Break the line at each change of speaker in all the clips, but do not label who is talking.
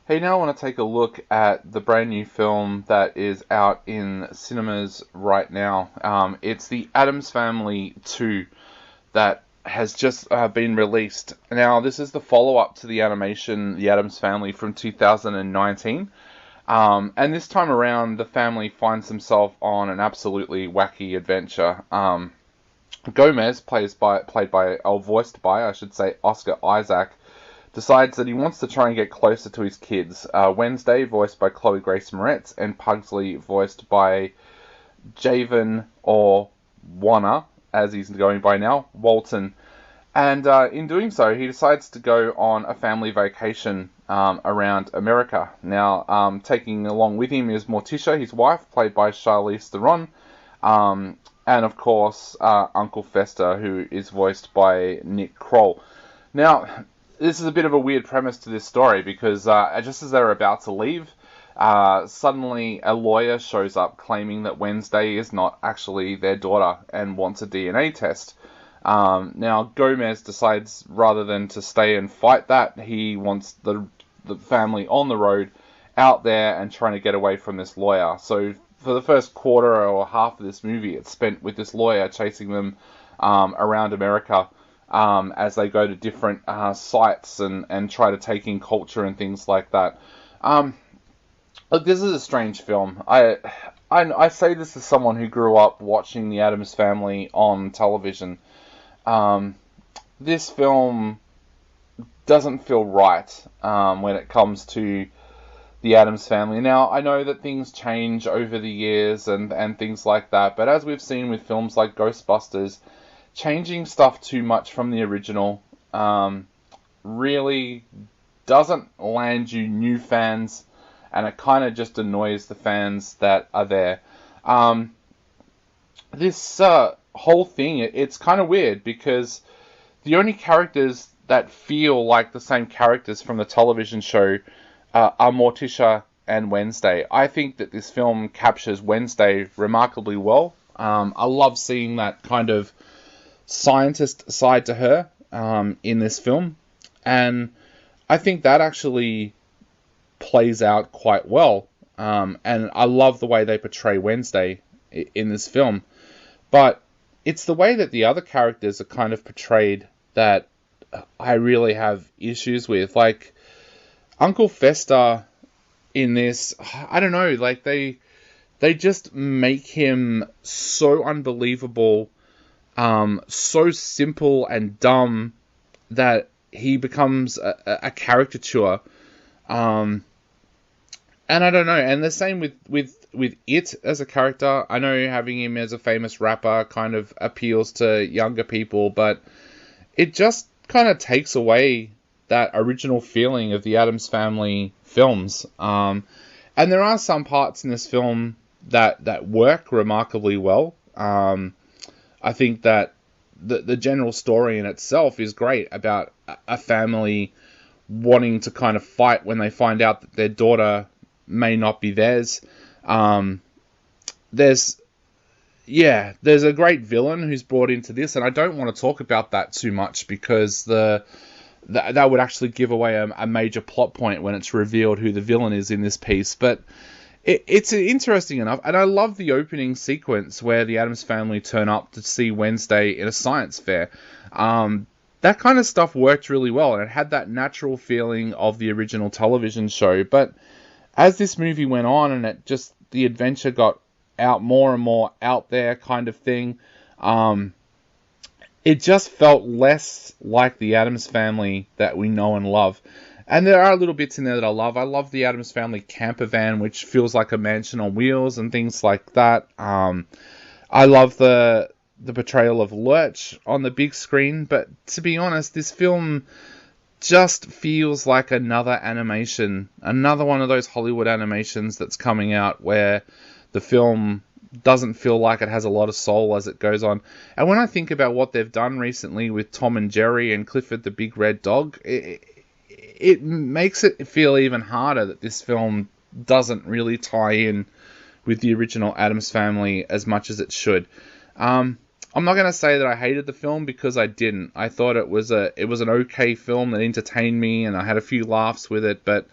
Hey, now I want to take a look at the brand new film that is out in cinemas right now. It's the Addams Family 2 that has just been released. Now, this is the follow-up to the animation The Addams Family from 2019. And this time around, the family finds themselves on an absolutely wacky adventure. Gomez, voiced by, I should say, Oscar Isaac, decides that he wants to try and get closer to his kids. Wednesday, voiced by Chloe Grace Moretz, and Pugsley, voiced by Javen, or Warner, as he's going by now, Walton. And in doing so, he decides to go on a family vacation around America. Now, taking along with him is Morticia, his wife, played by Charlize Theron, and of course, Uncle Fester, who is voiced by Nick Kroll. Now, this is a bit of a weird premise to this story because just as they're about to leave, suddenly a lawyer shows up claiming that Wednesday is not actually their daughter and wants a DNA test. Now, Gomez decides rather than to stay and fight that, he wants the family on the road out there and trying to get away from this lawyer. So for the first quarter or half of this movie, it's spent with this lawyer chasing them around America as they go to different sites and try to take in culture and things like that. Look, this is a strange film. I say this as someone who grew up watching The Addams Family on television. This film doesn't feel right when it comes to the Addams Family. Now, I know that things change over the years and things like that, but as we've seen with films like Ghostbusters, changing stuff too much from the original really doesn't land you new fans, and it kind of just annoys the fans that are there. This whole thing, it's kind of weird because the only characters that feel like the same characters from the television show are Morticia and Wednesday. I think that this film captures Wednesday remarkably well. I love seeing that kind of scientist side to her in this film, and I think that actually plays out quite well, and I love the way they portray Wednesday in this film, but it's the way that the other characters are kind of portrayed that I really have issues with. Like, Uncle Fester in this, I don't know, like they just make him so unbelievable, so simple and dumb that he becomes a caricature. And I don't know, and the same with It as a character. I know having him as a famous rapper kind of appeals to younger people, but it just kind of takes away that original feeling of the Addams Family films. And there are some parts in this film that work remarkably well. I think that the general story in itself is great about a family wanting to kind of fight when they find out that their daughter may not be theirs. There's a great villain who's brought into this, and I don't want to talk about that too much because that would actually give away a major plot point when it's revealed who the villain is in this piece. But it's interesting enough, and I love the opening sequence where the Addams Family turn up to see Wednesday in a science fair. That kind of stuff worked really well, and it had that natural feeling of the original television show. But as this movie went on, and the adventure got out more and more out there kind of thing, it just felt less like the Addams Family that we know and love. And there are little bits in there that I love. I love the Addams Family camper van, which feels like a mansion on wheels and things like that. I love the portrayal of Lurch on the big screen, but to be honest, this film just feels like another animation, another one of those Hollywood animations that's coming out where the film doesn't feel like it has a lot of soul as it goes on. And when I think about what they've done recently with Tom and Jerry and Clifford the Big Red Dog, it makes it feel even harder that this film doesn't really tie in with the original Addams Family as much as it should. I'm not going to say that I hated the film because I didn't. I thought it was an okay film that entertained me and I had a few laughs with it, but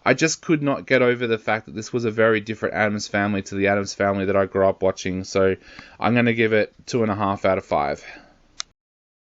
I just could not get over the fact that this was a very different Addams Family to the Addams Family that I grew up watching. So I'm going to give it 2.5 out of 5.